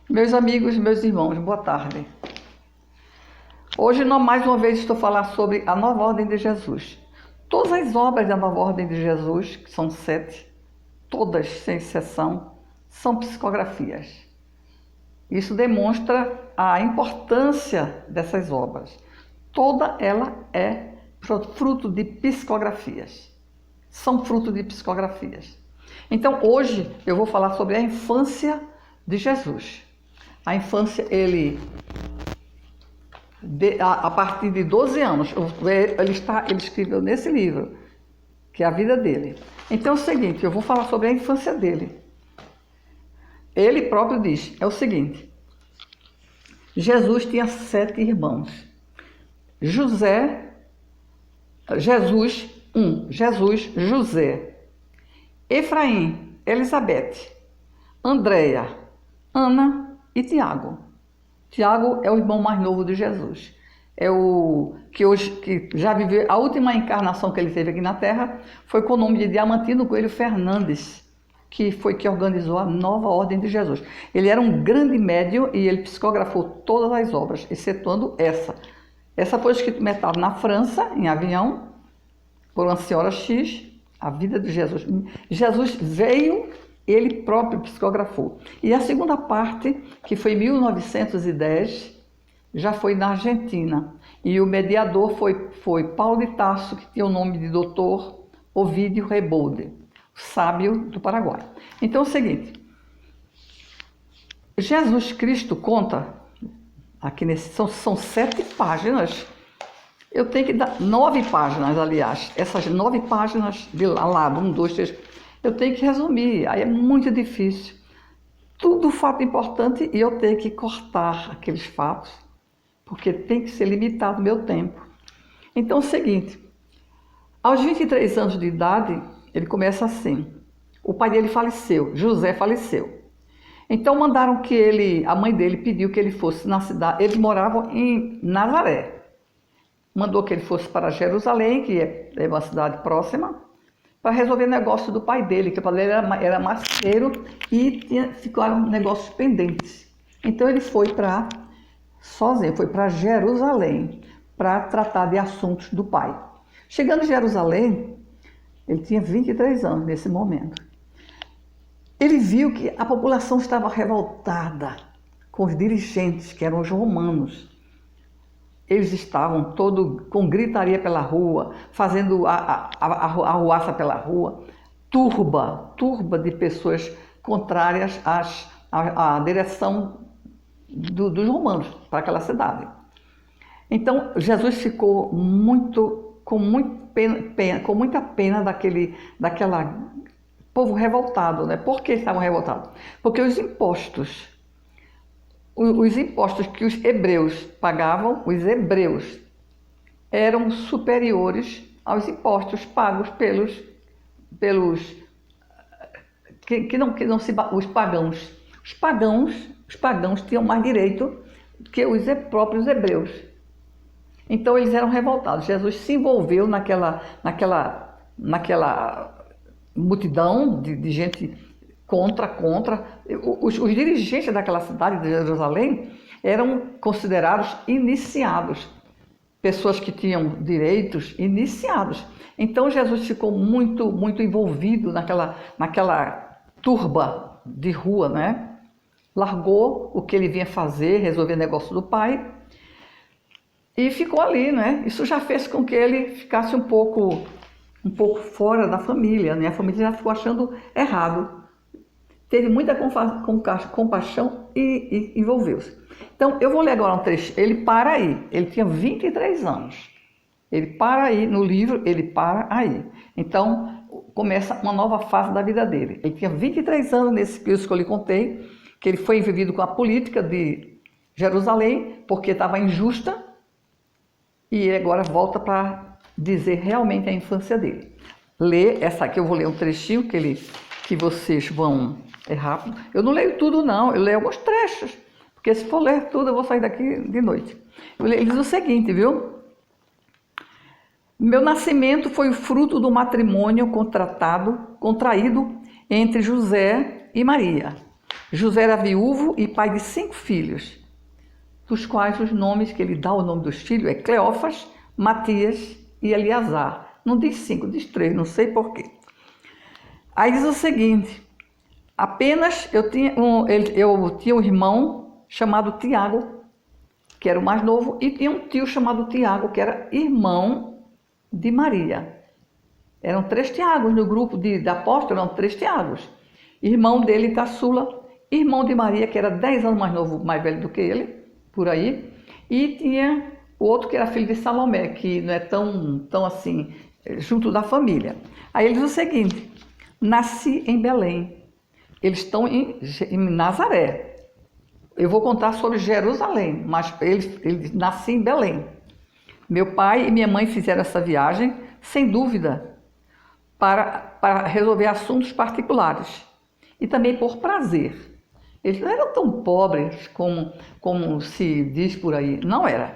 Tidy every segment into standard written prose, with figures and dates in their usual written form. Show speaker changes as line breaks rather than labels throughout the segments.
Meus amigos, meus irmãos, boa tarde. Hoje, mais uma vez, estou a falar sobre a Nova Ordem de Jesus. Todas as obras da Nova Ordem de Jesus, que são 7, todas, sem exceção, são psicografias. Isso demonstra a importância dessas obras. Toda ela é fruto de psicografias. São fruto de psicografias. Então, hoje, eu vou falar sobre a infância de Jesus. A infância, a partir de 12 anos, ele escreveu nesse livro, que é a vida dele. Então é o seguinte, eu vou falar sobre a infância dele. Ele próprio diz, é o seguinte: Jesus tinha 7 irmãos. José, José, Efraim, Elizabeth, Andréia, Ana e Tiago. Tiago é o irmão mais novo de Jesus. É o que já viveu, a última encarnação que ele teve aqui na Terra foi com o nome de Diamantino Coelho Fernandes, que foi que organizou a Nova Ordem de Jesus. Ele era um grande médium e ele psicografou todas as obras, excetuando essa. Essa foi escrita metade na França, em avião, por uma senhora X, a vida de Jesus. Jesus veio, ele próprio psicografou. E a segunda parte, que foi em 1910, já foi na Argentina. E o mediador foi Paulo de Tarso, que tinha o nome de Dr. Ovídio Rebolde, sábio do Paraguai. Então é o seguinte, Jesus Cristo conta, aqui são 7 páginas, eu tenho que dar 9 páginas, aliás, essas 9 páginas de lado, 1, 2, 3, eu tenho que resumir, aí é muito difícil. Tudo fato importante e eu tenho que cortar aqueles fatos, porque tem que ser limitado o meu tempo. Então é o seguinte, aos 23 anos de idade, ele começa assim, o pai dele faleceu, José faleceu. Então mandaram que a mãe dele pediu que ele fosse na cidade, eles moravam em Nazaré. Mandou que ele fosse para Jerusalém, que é uma cidade próxima, para resolver o negócio do pai dele, que o pai dele era maceiro e ficaram negócios pendentes. Então ele foi sozinho, foi para Jerusalém, para tratar de assuntos do pai. Chegando em Jerusalém, ele tinha 23 anos nesse momento. Ele viu que a população estava revoltada com os dirigentes, que eram os romanos. Eles estavam todos com gritaria pela rua, fazendo a arruaça pela rua, turba de pessoas contrárias à direção dos romanos para aquela cidade. Então Jesus ficou com muita pena daquela povo revoltado, né? Por que estavam revoltados? Porque os impostos que os hebreus pagavam, eram superiores aos impostos pagos pelos os pagãos. Os pagãos tinham mais direito que os próprios hebreus. Então eles eram revoltados. Jesus se envolveu naquela multidão de gente contra. Os dirigentes daquela cidade de Jerusalém eram considerados iniciados, pessoas que tinham direitos iniciados. Então Jesus ficou muito envolvido naquela turba de rua, né? Largou o que ele vinha fazer, resolver negócio do pai e ficou ali, né? Isso já fez com que ele ficasse um pouco fora da família, né? A família já ficou achando errado. Teve muita compaixão e envolveu-se. Então, eu vou ler agora um trecho. Ele para aí. Ele tinha 23 anos. Ele para aí, no livro, ele para aí. Então, começa uma nova fase da vida dele. Ele tinha 23 anos nesse período que eu lhe contei, que ele foi envolvido com a política de Jerusalém, porque estava injusta, e ele agora volta para dizer realmente a infância dele. Lê essa aqui, eu vou ler um trechinho que vocês vão... É rápido. Eu não leio tudo, não. Eu leio alguns trechos. Porque se for ler tudo, eu vou sair daqui de noite. Ele diz o seguinte, viu? Meu nascimento foi o fruto do matrimônio contraído entre José e Maria. José era viúvo e pai de 5 filhos, dos quais os nomes que ele dá, o nome dos filhos, é Cleófas, Matias e Eleazar. Não diz 5, diz 3, não sei porquê. Aí diz o seguinte, apenas eu tinha um irmão chamado Tiago, que era o mais novo, e tinha um tio chamado Tiago, que era irmão de Maria. Eram 3 Tiagos no grupo de apóstolos, eram 3 Tiagos. Irmão dele, caçula, irmão de Maria, que era 10 anos mais novo, mais velho do que ele, por aí. E tinha o outro que era filho de Salomé, que não é tão assim, junto da família. Aí ele diz o seguinte, nasci em Belém. Eles estão em Nazaré. Eu vou contar sobre Jerusalém, mas ele nasci em Belém. Meu pai e minha mãe fizeram essa viagem, sem dúvida, para resolver assuntos particulares e também por prazer. Eles não eram tão pobres como se diz por aí, não era.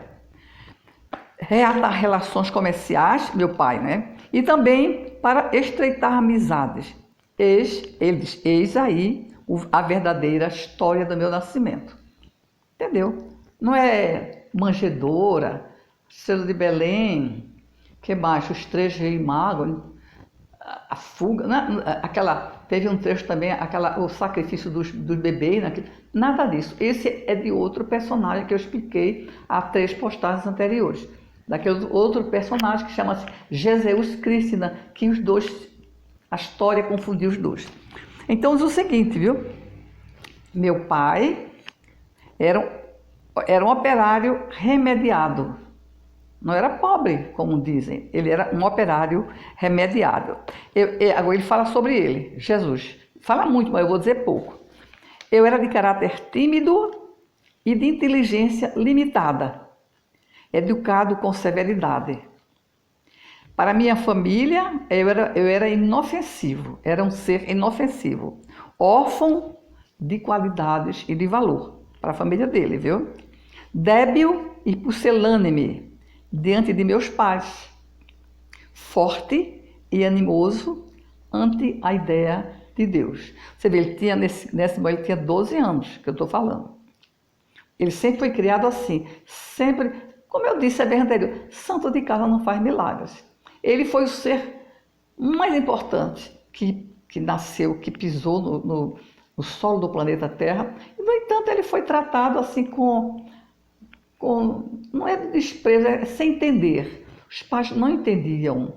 Reatar relações comerciais, meu pai, né? E também para estreitar amizades. Eis aí a verdadeira história do meu nascimento. Entendeu? Não é manjedoura, Estrela de Belém, que mais? Os 3 reis magos, a fuga, né? Teve um trecho também, o sacrifício dos bebês, né? Nada disso. Esse é de outro personagem que eu expliquei há 3 postagens anteriores. Daquele outro personagem que chama-se Jeseus Crícina, que a história confundiu os dois. Então, diz o seguinte, viu? Meu pai era um operário remediado. Não era pobre, como dizem. Ele era um operário remediado. Agora ele fala sobre ele, Jesus. Fala muito, mas eu vou dizer pouco. Eu era de caráter tímido e de inteligência limitada. Educado com severidade. Para minha família, eu era inofensivo. Era um ser inofensivo. Órfão de qualidades e de valor. Para a família dele, viu? Débil e pusilânime diante de meus pais, forte e animoso ante a ideia de Deus. Você vê, ele tinha ele tinha 12 anos, que eu estou falando. Ele sempre foi criado assim, sempre, como eu disse, é verdadeiro, santo de casa não faz milagres. Ele foi o ser mais importante que nasceu, que pisou no solo do planeta Terra, e, no entanto, ele foi tratado assim não é desprezo, é sem entender. Os pais não entendiam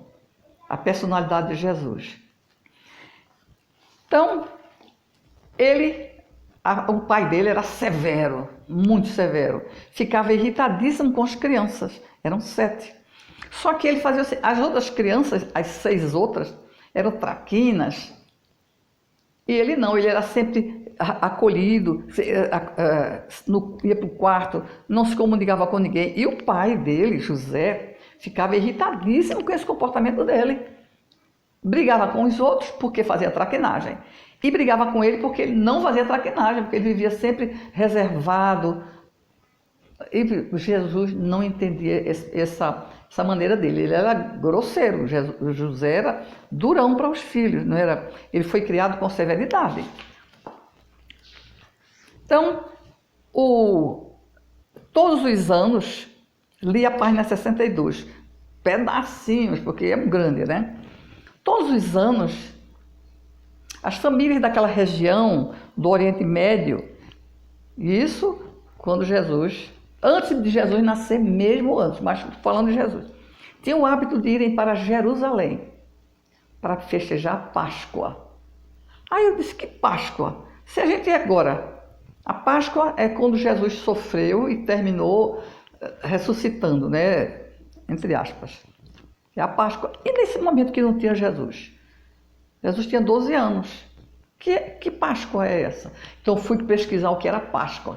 a personalidade de Jesus. Então, o pai dele era severo, muito severo. Ficava irritadíssimo com as crianças, eram 7. Só que ele fazia assim, as outras crianças, as 6 outras, eram traquinas. E ele não, ele era sempre acolhido, ia para o quarto, não se comunicava com ninguém. E o pai dele, José, ficava irritadíssimo com esse comportamento dele. Brigava com os outros porque fazia traquinagem. E brigava com ele porque ele não fazia traquinagem, porque ele vivia sempre reservado. E Jesus não entendia essa maneira dele. Ele era grosseiro. José era durão para os filhos. Não era? Ele foi criado com severidade. Então, todos os anos, li a página 62, pedacinhos, porque é grande, né? Todos os anos, as famílias daquela região do Oriente Médio, isso quando antes de Jesus nascer, mesmo antes, mas falando de Jesus, tinham o hábito de irem para Jerusalém para festejar a Páscoa. Aí eu disse, que Páscoa? Se a gente agora... A Páscoa é quando Jesus sofreu e terminou ressuscitando, né? Entre aspas. É a Páscoa. E nesse momento que não tinha Jesus? Jesus tinha 12 anos. Que Páscoa é essa? Então fui pesquisar o que era Páscoa.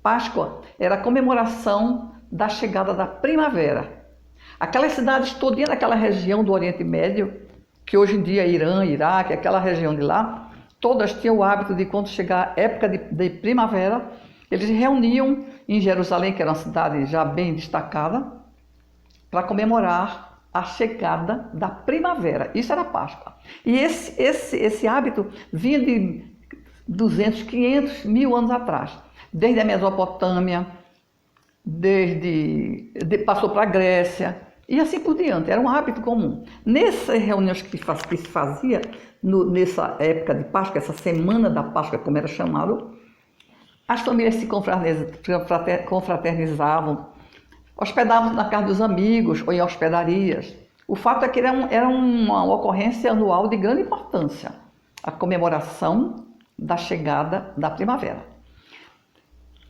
Páscoa era a comemoração da chegada da primavera. Aquelas cidades todinhas daquela região do Oriente Médio, que hoje em dia é Irã, Iraque, aquela região de lá, todas tinham o hábito de, quando chegar a época de primavera, eles se reuniam em Jerusalém, que era uma cidade já bem destacada, para comemorar a chegada da primavera. Isso era a Páscoa. E esse hábito vinha 200, 500, 1000 anos atrás. Desde a Mesopotâmia, passou para a Grécia e assim por diante. Era um hábito comum. Nessas reuniões que se fazia, nessa época de Páscoa, essa semana da Páscoa, como era chamado, as famílias se confraternizavam, hospedavam na casa dos amigos ou em hospedarias. O fato é que era uma ocorrência anual de grande importância, a comemoração da chegada da primavera.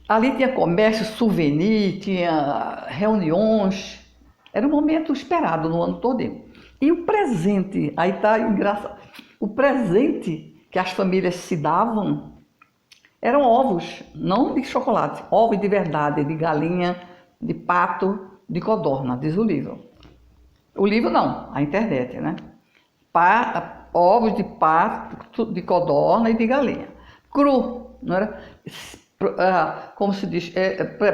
Ali tinha comércio, souvenir, tinha reuniões, era um momento esperado no ano todo. E o presente, aí está engraçado, o presente que as famílias se davam eram ovos, não de chocolate, ovos de verdade, de galinha, de pato, de codorna, diz o livro. O livro não, a internet, né? Ovos de pato, de codorna e de galinha. Cru, não era? Como se diz,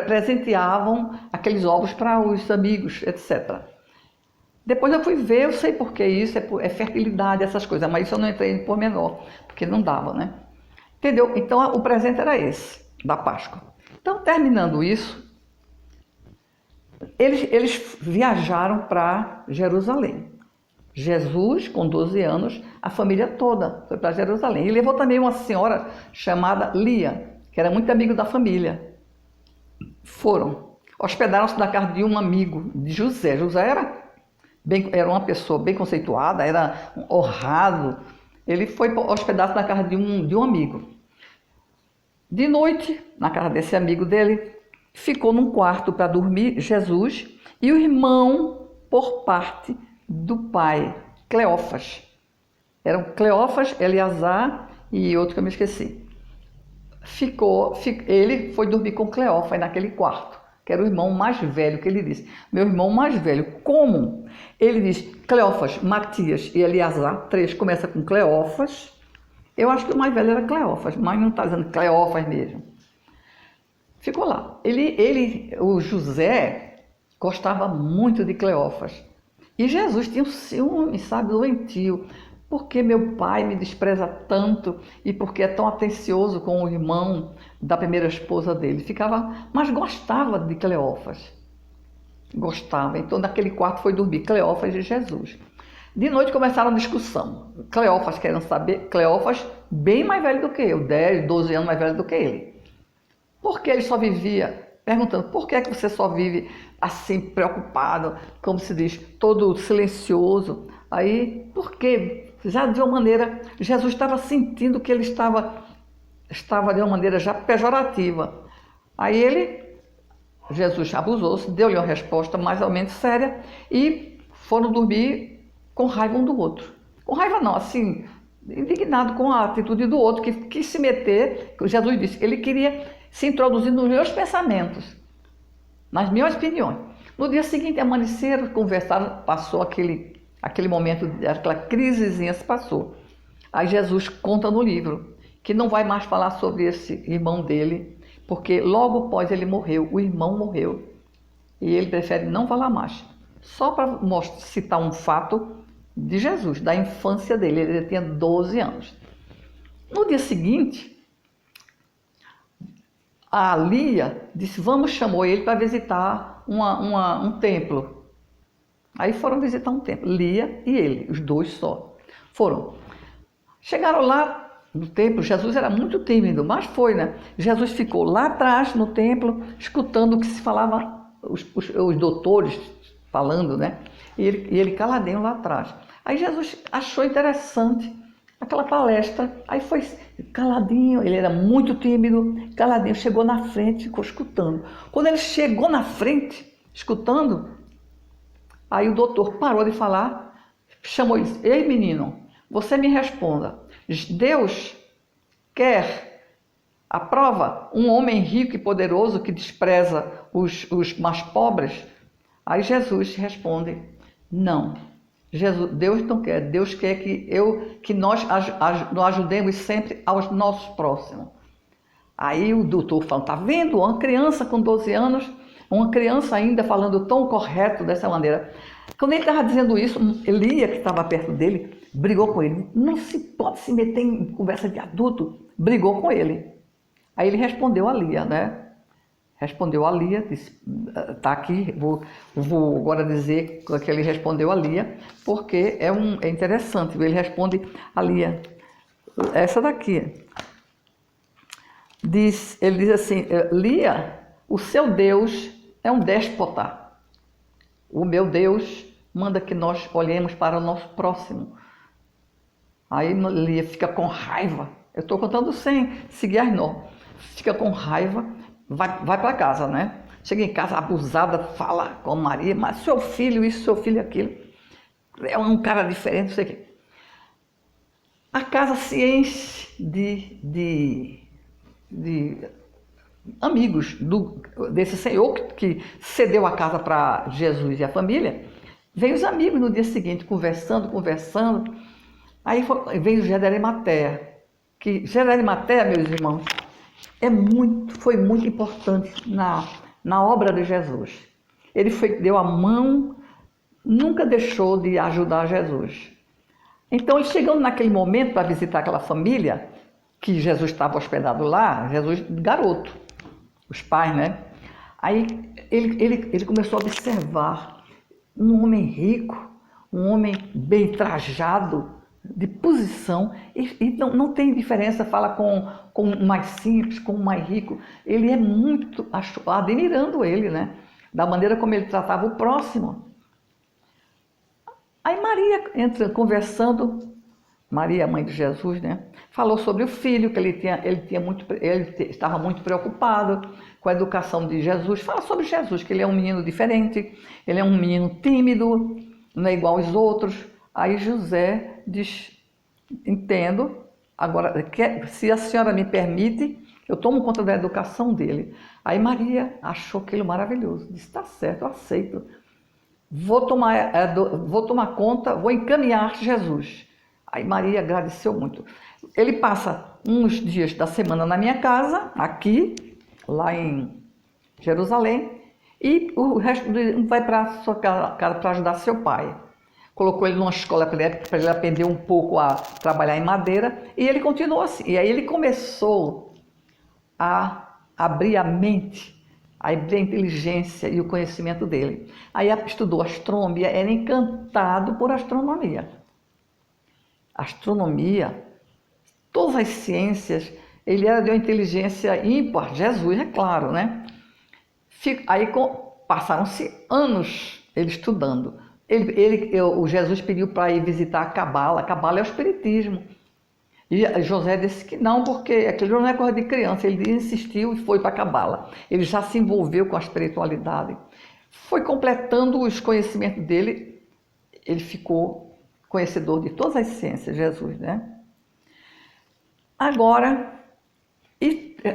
presenteavam aqueles ovos para os amigos, etc. Depois eu fui ver, eu sei por que isso, é fertilidade, essas coisas, mas isso eu não entrei em pormenor, porque não dava, né? Entendeu? Então o presente era esse, da Páscoa. Então, terminando isso, eles viajaram para Jerusalém. Jesus, com 12 anos, a família toda foi para Jerusalém. E levou também uma senhora chamada Lia, que era muito amigo da família. Foram. Hospedaram-se na casa de um amigo de José. José era uma pessoa bem conceituada, era honrado. Ele foi hospedar-se na casa de um amigo. De noite, na casa desse amigo dele, ficou num quarto para dormir Jesus e o irmão por parte do pai, Cleófas. Eram Cleófas, Eleazar e outro que eu me esqueci. Ele foi dormir com Cleófas naquele quarto, que era o irmão mais velho, que ele disse. Meu irmão mais velho, como? Ele diz Cleófas, Matias e Eleazar, 3 começa com Cleófas. Eu acho que o mais velho era Cleófas, mas não está dizendo Cleófas mesmo. Ficou lá. O José gostava muito de Cleófas. E Jesus tinha um ciúme, sabe, doentio. Por que meu pai me despreza tanto e por que é tão atencioso com o irmão da primeira esposa dele? Mas gostava de Cleófas. Gostava. Então, naquele quarto foi dormir Cleófas e Jesus. De noite começaram a discussão. Cleófas querendo saber, Cleófas bem mais velho do que eu, 10, 12 anos mais velho do que ele. Por que ele só vivia perguntando, por que é que você só vive assim, preocupado, como se diz, todo silencioso? Aí, por quê? Já de uma maneira, Jesus estava sentindo que ele estava de uma maneira já pejorativa. Aí Jesus abusou-se, deu-lhe uma resposta mais ou menos séria e foram dormir com raiva um do outro. Com raiva não, assim, indignado com a atitude do outro, que quis se meter, Jesus disse que ele queria se introduzir nos meus pensamentos, nas minhas opiniões. No dia seguinte, amanheceram, conversaram, passou aquele momento, aquela crisezinha se passou. Aí Jesus conta no livro que não vai mais falar sobre esse irmão dele, porque logo após ele morreu, o irmão morreu, e ele prefere não falar mais. Só para citar um fato de Jesus, da infância dele, ele tinha 12 anos. No dia seguinte, a Lia chamou ele para visitar um templo. Aí foram visitar um templo, Lia e ele, os dois só. Foram. Chegaram lá no templo, Jesus era muito tímido, mas foi, né? Jesus ficou lá atrás no templo, escutando o que se falava, os doutores falando, né? E ele caladinho lá atrás. Aí Jesus achou interessante aquela palestra, aí foi caladinho, ele era muito tímido, caladinho, chegou na frente, ficou escutando. Quando ele chegou na frente, escutando, aí o doutor parou de falar, chamou ele, ei menino, você me responda, Deus aprova um homem rico e poderoso que despreza os mais pobres? Aí Jesus responde, não. Deus não quer, Deus quer que nós ajudemos sempre aos nossos próximos. Aí o doutor fala, tá vendo? Uma criança com 12 anos, uma criança ainda falando tão correto dessa maneira. Quando ele estava dizendo isso, Elia, que estava perto dele, brigou com ele. Não se pode se meter em conversa de adulto. Brigou com ele. Aí ele respondeu a Lia, né? Respondeu a Lia, disse, tá aqui, vou agora dizer que ele respondeu a Lia, porque é interessante, ele responde a Lia, essa daqui. Ele diz assim, Lia, o seu Deus é um déspota. O meu Deus manda que nós olhemos para o nosso próximo. Aí Lia fica com raiva. Eu estou contando sem seguir as normas. Fica com raiva, vai para casa, né? Chega em casa abusada, fala com Maria, mas seu filho isso, seu filho aquilo. É um cara diferente, não sei o quê. A casa se enche de amigos desse senhor que cedeu a casa para Jesus e a família. Vem os amigos no dia seguinte, conversando. Aí veio José de Arimateia. Que José de Arimateia, meus irmãos, foi muito importante na obra de Jesus. Ele deu a mão, nunca deixou de ajudar Jesus. Então, ele chegando naquele momento para visitar aquela família, que Jesus estava hospedado lá, Jesus garoto, os pais, né? Aí ele começou a observar um homem rico, um homem bem trajado, de posição, e não tem diferença, fala com o mais simples, com o mais rico. Ele é muito, admirando ele, né? Da maneira como ele tratava o próximo. Aí Maria entra conversando, Maria, mãe de Jesus, né? Falou sobre o filho, que ele estava muito preocupado com a educação de Jesus. Fala sobre Jesus, que ele é um menino diferente, ele é um menino tímido, não é igual aos outros. Aí José diz, entendo, agora, se a senhora me permite, eu tomo conta da educação dele. Aí Maria achou aquilo maravilhoso, disse, está certo, eu aceito. Vou tomar conta, vou encaminhar Jesus. Aí Maria agradeceu muito. Ele passa uns dias da semana na minha casa, aqui, lá em Jerusalém, e o resto vai para a sua casa para ajudar seu pai. Colocou ele numa escola para ele aprender um pouco a trabalhar em madeira, e ele continuou assim. E aí ele começou a abrir a mente, a abrir a inteligência e o conhecimento dele. Aí estudou astronomia, era encantado por astronomia. Astronomia, todas as ciências, ele era de uma inteligência ímpar, Jesus, é claro, né? Aí passaram-se anos ele estudando. O Jesus pediu para ir visitar a Cabala. A Cabala é o espiritismo. E José disse que não, porque aquilo não é coisa de criança. Ele insistiu e foi para a Cabala. Ele já se envolveu com a espiritualidade. Foi completando os conhecimentos dele. Ele ficou conhecedor de todas as ciências, Jesus, né? Agora,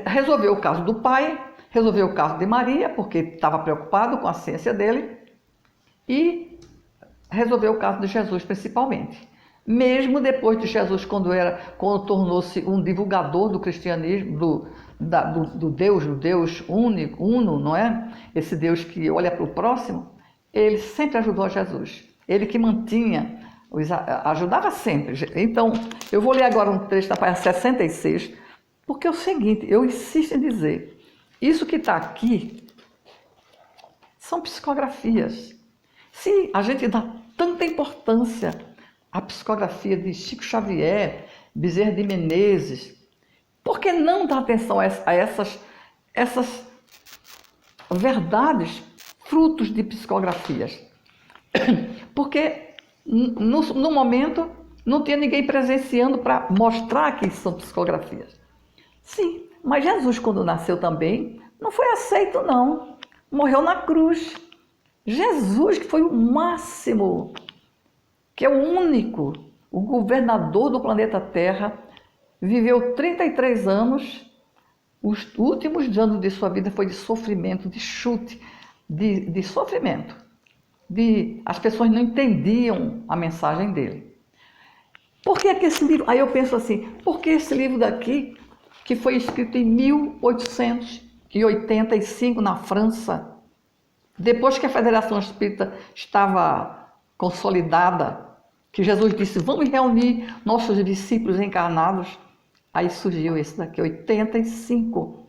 resolveu o caso do pai, resolveu o caso de Maria, porque estava preocupado com a ciência dele, e resolveu o caso de Jesus principalmente. Mesmo depois de Jesus, quando tornou-se um divulgador do cristianismo, do Deus único, uno, não é? Esse Deus que olha para o próximo, ele sempre ajudou a Jesus. Ele que mantinha, ajudava sempre. Então, eu vou ler agora um trecho da página 66, porque é o seguinte, eu insisto em dizer, isso que está aqui são psicografias. Se a gente dá tanta importância à psicografia de Chico Xavier, Bezerra de Menezes, por que não dar atenção a essas verdades, frutos de psicografias? Porque no momento não tinha ninguém presenciando para mostrar que são psicografias. Sim, mas Jesus, quando nasceu também, não foi aceito, não. Morreu na cruz. Jesus, que foi o máximo, que é o único, o governador do planeta Terra, viveu 33 anos, os últimos anos de sua vida foi de sofrimento, de chute, de sofrimento. As pessoas não entendiam a mensagem dele. Por que esse livro? Aí eu penso assim, por que esse livro daqui, que foi escrito em 1885 na França, depois que a Federação Espírita estava consolidada, que Jesus disse, vamos reunir nossos discípulos encarnados. Aí surgiu esse daqui, 85.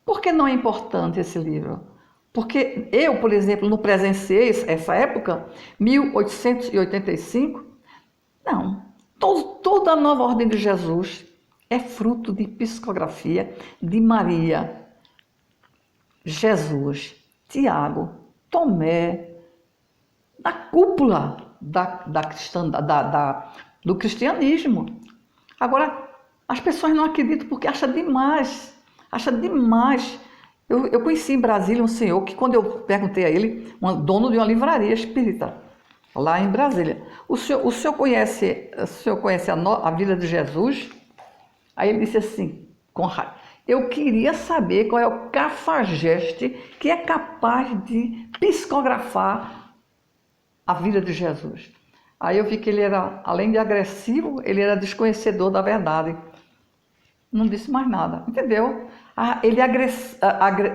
Por que não é importante esse livro? Porque eu, por exemplo, não presenciei essa época, 1885. Não. Toda a nova ordem de Jesus é fruto de psicografia de Maria, Jesus, Tiago, Tomé, da cúpula do cristianismo. Agora, as pessoas não acreditam porque acham demais. Eu conheci em Brasília um senhor que, quando eu perguntei a ele, um dono de uma livraria espírita, lá em Brasília, o senhor conhece a vida de Jesus? Aí ele disse assim, com raiva, eu queria saber qual é o cafajeste que é capaz de psicografar a vida de Jesus. Aí eu vi que ele era, além de agressivo, ele era desconhecedor da verdade. Não disse mais nada, entendeu? Ele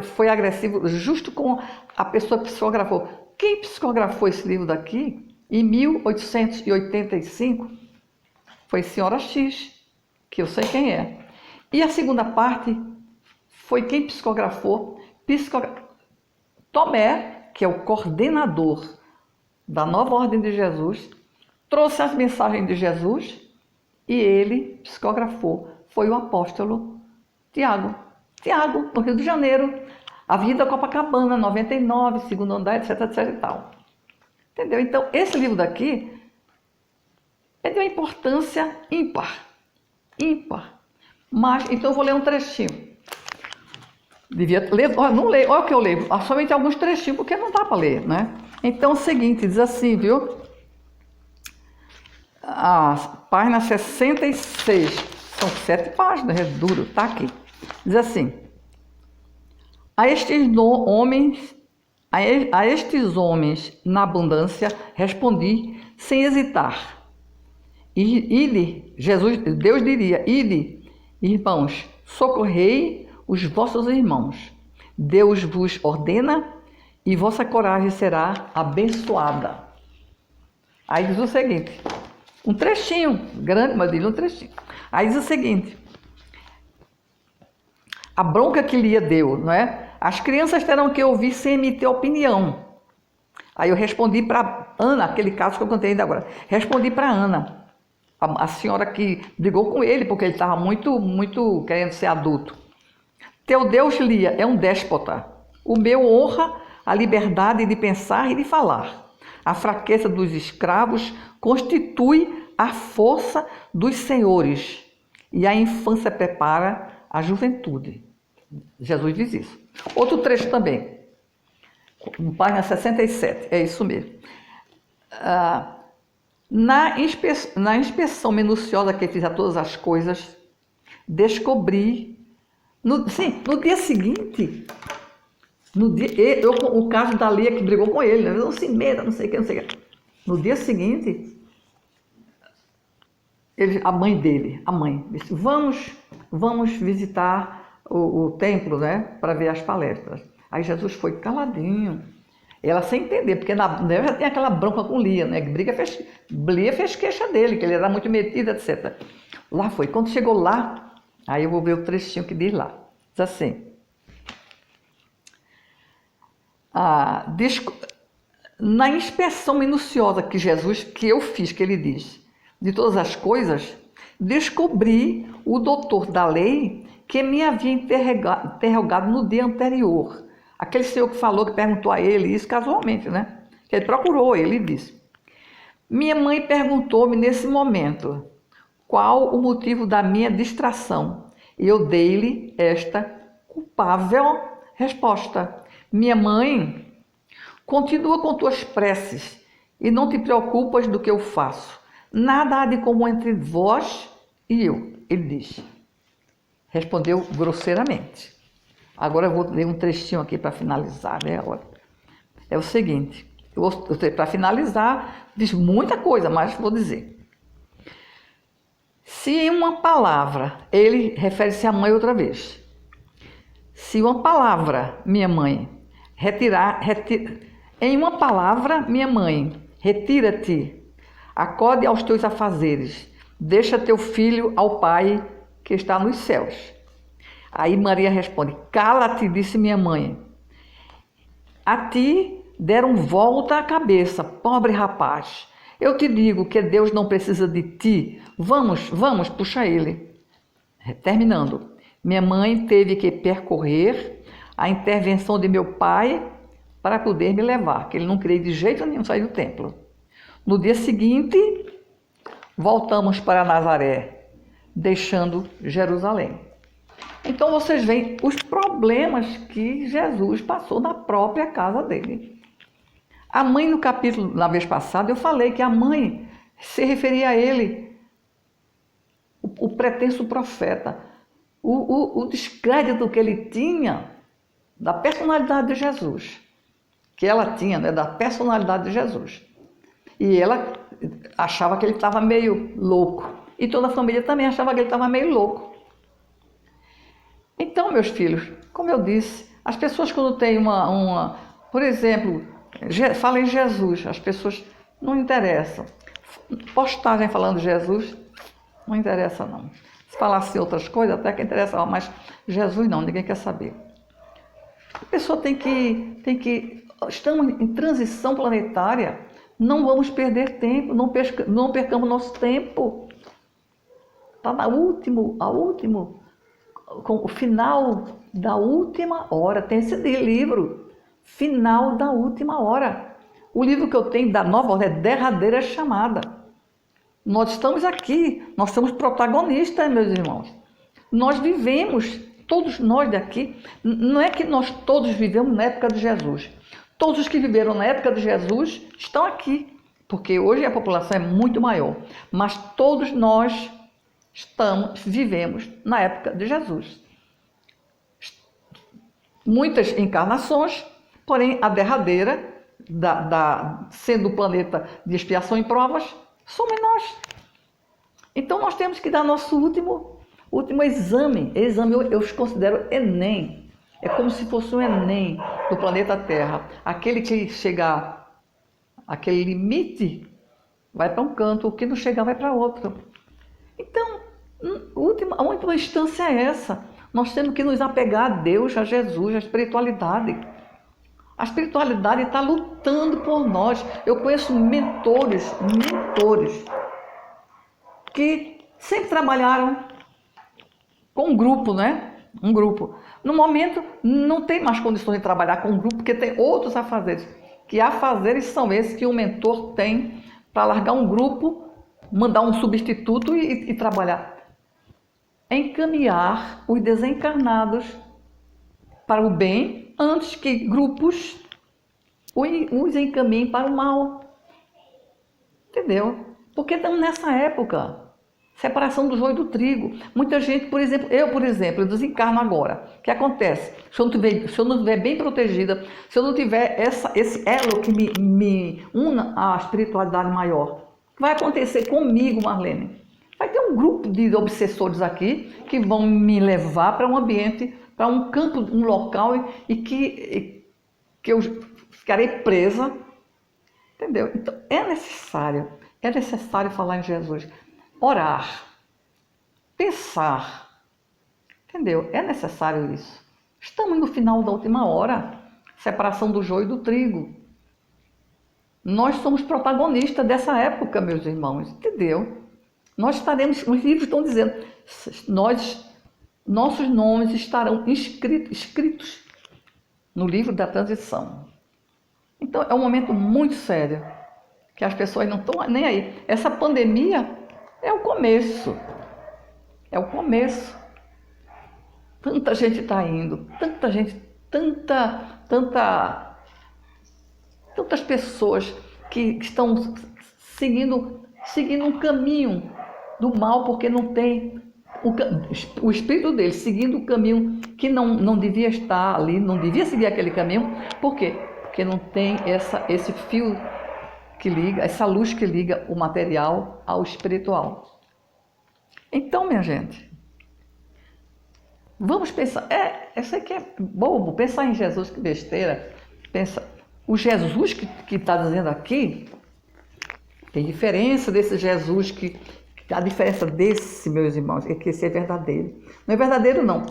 foi agressivo justo com a pessoa que psicografou. Quem psicografou esse livro daqui, em 1885, foi Senhora X, que eu sei quem é. E a segunda parte foi quem psicografou, Tomé, que é o coordenador da nova ordem de Jesus, trouxe as mensagens de Jesus e ele psicografou. Foi o apóstolo Tiago, no Rio de Janeiro, Avenida Copacabana, 99, segundo andar, etc, etc e tal. Entendeu? Então, esse livro daqui é de uma importância ímpar. Mas, então eu vou ler um trechinho. Devia ler, não leio, olha o que eu leio, somente alguns trechinhos, porque não dá para ler, né? Então, é o seguinte, diz assim, viu? A página 66, são 7 páginas, é duro, tá aqui. Diz assim, a estes homens na abundância respondi sem hesitar. Deus diria, ide, irmãos, socorrei os vossos irmãos. Deus vos ordena e vossa coragem será abençoada. Aí diz o seguinte, um trechinho, grande, mas diz um trechinho. Aí diz o seguinte, a bronca que Lia deu, não é? As crianças terão que ouvir sem emitir opinião. Aí eu respondi para Ana, aquele caso que eu contei ainda agora. Respondi para Ana, a senhora que brigou com ele, porque ele estava muito querendo ser adulto. Teu Deus, Lia, é um déspota. O meu honra a liberdade de pensar e de falar. A fraqueza dos escravos constitui a força dos senhores. E a infância prepara a juventude. Jesus diz isso. Outro trecho também, página 67, é isso mesmo. Na inspeção minuciosa que fiz a todas as coisas, descobri, no dia seguinte, o caso da Lia que brigou com ele, não se meta, não sei o que. No dia seguinte, a mãe disse, vamos visitar o templo, né, para ver as palestras. Aí Jesus foi caladinho, ela sem entender, porque já tem aquela bronca com Lia, né, Lia fez queixa dele, que ele era muito metido, etc. Lá foi, quando chegou lá, aí eu vou ver o trechinho que diz lá, diz assim, na inspeção minuciosa que eu fiz, que ele diz, de todas as coisas, descobri o doutor da lei que me havia interrogado no dia anterior. Aquele senhor que falou, que perguntou a ele isso casualmente, né? Que ele procurou ele e disse, minha mãe perguntou-me nesse momento qual o motivo da minha distração. E eu dei-lhe esta culpável resposta. Minha mãe, continua com tuas preces e não te preocupas do que eu faço. Nada há de comum entre vós e eu, ele disse. Respondeu grosseiramente. Agora eu vou ler um trechinho aqui para finalizar, né? É o seguinte, para finalizar, diz muita coisa, mas vou dizer. Se em uma palavra, ele refere-se à mãe outra vez. Se uma palavra, minha mãe, em uma palavra, minha mãe, retira-te acode aos teus afazeres, deixa teu filho ao Pai que está nos céus. Aí Maria responde: cala-te, disse minha mãe. A ti deram volta a cabeça, pobre rapaz. Eu te digo que Deus não precisa de ti. Vamos, puxa ele. Terminando. Minha mãe teve que percorrer a intervenção de meu pai para poder me levar, que ele não queria de jeito nenhum sair do templo. No dia seguinte, voltamos para Nazaré, deixando Jerusalém. Então vocês veem os problemas que Jesus passou na própria casa dele. A mãe, no capítulo, na vez passada, eu falei que a mãe se referia a ele, o pretenso profeta, o descrédito que ele tinha da personalidade de Jesus, que ela tinha, né, da personalidade de Jesus. E ela achava que ele estava meio louco. E toda a família também achava que ele estava meio louco. Então, meus filhos, como eu disse, as pessoas quando têm por exemplo, fala em Jesus, as pessoas não interessam. Postagem falando de Jesus, não interessa não. Se falasse outras coisas, até que interessava, mas Jesus não, ninguém quer saber. A pessoa tem que estamos em transição planetária, não vamos perder tempo, não percamos nosso tempo. Está com o final da última hora, tem esse livro, Final da Última Hora. O livro que eu tenho da Nova Ordem é Derradeira Chamada. Nós estamos aqui, nós somos protagonistas, meus irmãos. Nós vivemos, todos nós daqui, não é que nós todos vivemos na época de Jesus. Todos os que viveram na época de Jesus estão aqui, porque hoje a população é muito maior. Mas todos nós vivemos na época de Jesus. Muitas encarnações, porém a derradeira, sendo o planeta de expiação e provas, somos nós. Então nós temos que dar nosso último exame. Eu os considero Enem. É como se fosse um Enem do planeta Terra. Aquele que chegar àquele limite vai para um canto, o que não chegar vai para outro. Então, a última instância é essa. Nós temos que nos apegar a Deus, a Jesus, a espiritualidade. A espiritualidade está lutando por nós. Eu conheço mentores que sempre trabalharam com um grupo, né? Um grupo. No momento, não tem mais condições de trabalhar com um grupo, porque tem outros afazeres. Que afazeres são esses que o mentor tem para largar um grupo, mandar um substituto e trabalhar. Encaminhar os desencarnados para o bem antes que grupos os encaminhem para o mal. Entendeu? Porque estamos nessa época. Separação do joio do trigo. Muita gente, por exemplo, eu desencarno agora. O que acontece? Se eu não estiver bem protegida, se eu não tiver esse elo que me una à espiritualidade maior, o que vai acontecer comigo, Marlene? Vai ter um grupo de obsessores aqui que vão me levar para um ambiente, para um campo, um local e que eu ficarei presa. Entendeu? Então, é necessário falar em Jesus. Orar, pensar, entendeu? É necessário isso. Estamos no final da última hora, separação do joio e do trigo. Nós somos protagonistas dessa época, meus irmãos, entendeu? Nós estaremos, os livros estão dizendo, nossos nomes estarão escritos no livro da transição. Então, é um momento muito sério, que as pessoas não estão nem aí. Essa pandemia é o começo. É o começo. Tanta gente está indo, tanta gente, tantas pessoas que estão seguindo um caminho do mal, porque não tem o espírito deles seguindo o caminho que não devia estar ali, não devia seguir aquele caminho. Por quê? Porque não tem esse fio que liga, essa luz que liga o material ao espiritual. Então, minha gente, vamos pensar. Eu sei que é bobo pensar em Jesus, que besteira. O Jesus que está dizendo aqui, Tem diferença desse Jesus a diferença desse, meus irmãos, é que esse é verdadeiro. Não é verdadeiro, não.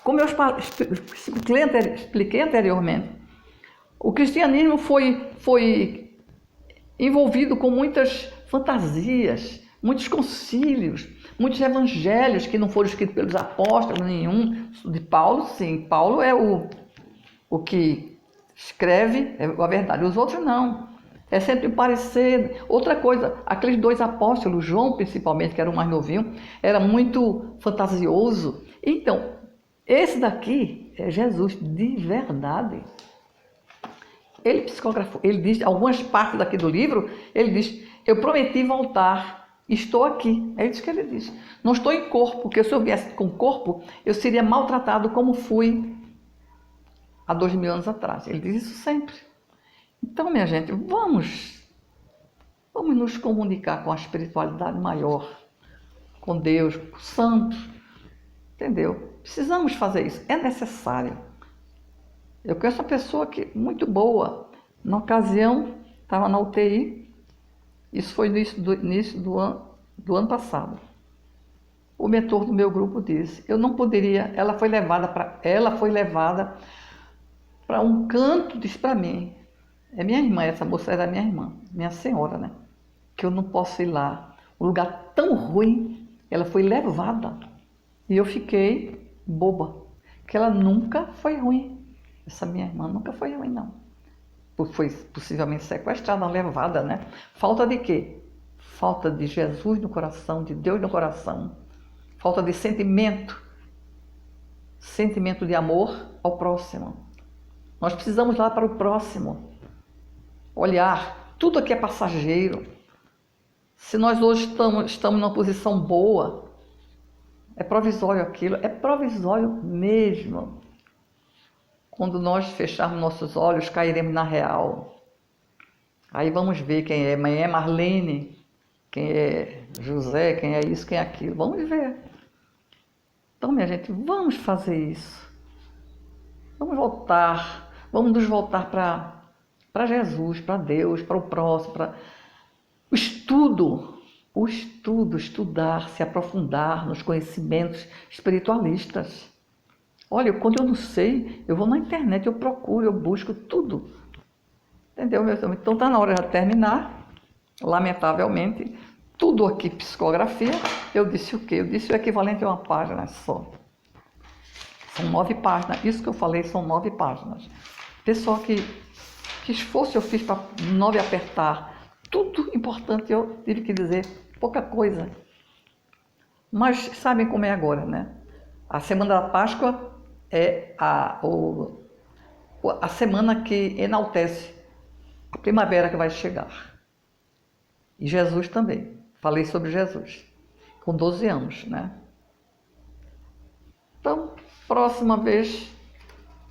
Como eu expliquei anteriormente, o cristianismo foi envolvido com muitas fantasias, muitos concílios, muitos evangelhos que não foram escritos pelos apóstolos nenhum. De Paulo, sim. Paulo é o que escreve a verdade. Os outros não. É sempre parecer. Outra coisa, aqueles dois apóstolos, João principalmente, que era o mais novinho, era muito fantasioso. Então, esse daqui é Jesus de verdade. Ele psicografou, ele diz, algumas partes daqui do livro, ele diz, eu prometi voltar, estou aqui. É isso que ele diz. Não estou em corpo, porque se eu viesse com corpo, eu seria maltratado como fui há 2000 anos atrás. Ele diz isso sempre. Então, minha gente, vamos nos comunicar com a espiritualidade maior, com Deus, com os santos, entendeu? Precisamos fazer isso, é necessário. Eu conheço uma pessoa muito boa, na ocasião, estava na UTI, isso foi no início do ano passado. O mentor do meu grupo disse, eu não poderia, ela foi levada para um canto, disse para mim, é minha irmã, essa moça era minha irmã, minha senhora, né? Que eu não posso ir lá. Um lugar tão ruim, ela foi levada. E eu fiquei boba, que ela nunca foi ruim. Essa minha irmã nunca foi ruim, não. Foi possivelmente sequestrada, levada, né? Falta de quê? Falta de Jesus no coração, de Deus no coração. Falta de sentimento de amor ao próximo. Nós precisamos lá para o próximo. Olhar, tudo aqui é passageiro. Se nós hoje estamos numa posição boa, é provisório aquilo, é provisório mesmo. Quando nós fecharmos nossos olhos, cairemos na real. Aí vamos ver quem é Marlene, quem é José, quem é isso, quem é aquilo. Vamos ver. Então, minha gente, vamos fazer isso. Vamos nos voltar para Jesus, para Deus, para o próximo, para o estudo, estudar, se aprofundar nos conhecimentos espiritualistas. Olha, quando eu não sei, eu vou na internet, eu procuro, eu busco tudo. Entendeu, meus amigos? Então está na hora de terminar. Lamentavelmente, tudo aqui psicografia. Eu disse o quê? Eu disse o equivalente a uma página só. São 9 páginas. Isso que eu falei são 9 páginas. Pessoal, que esforço eu fiz para 9 apertar. Tudo importante, eu tive que dizer pouca coisa. Mas sabem como é agora, né? A Semana da Páscoa é a semana que enaltece a primavera que vai chegar. E Jesus também. Falei sobre Jesus, com 12 anos, né? Então, próxima vez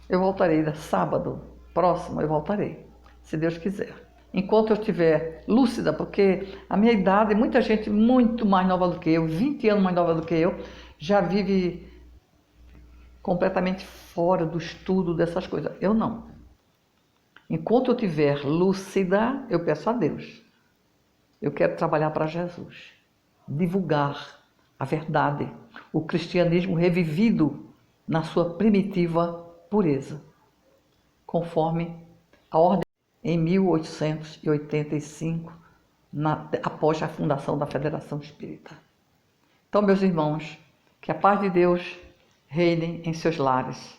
eu voltarei, sábado próximo eu voltarei, se Deus quiser. Enquanto eu estiver lúcida, porque a minha idade, muita gente muito mais nova do que eu, 20 anos mais nova do que eu, já vive completamente fora do estudo dessas coisas. Eu não. Enquanto eu estiver lúcida, eu peço a Deus. Eu quero trabalhar para Jesus. Divulgar a verdade. O cristianismo revivido na sua primitiva pureza. Conforme a ordem em 1885, após a fundação da Federação Espírita. Então, meus irmãos, que a paz de Deus reine em seus lares.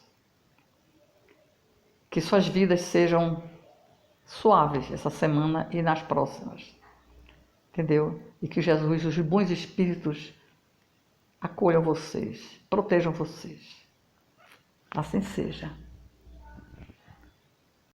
Que suas vidas sejam suaves essa semana e nas próximas. Entendeu? E que Jesus, os bons espíritos, acolham vocês, protejam vocês. Assim seja.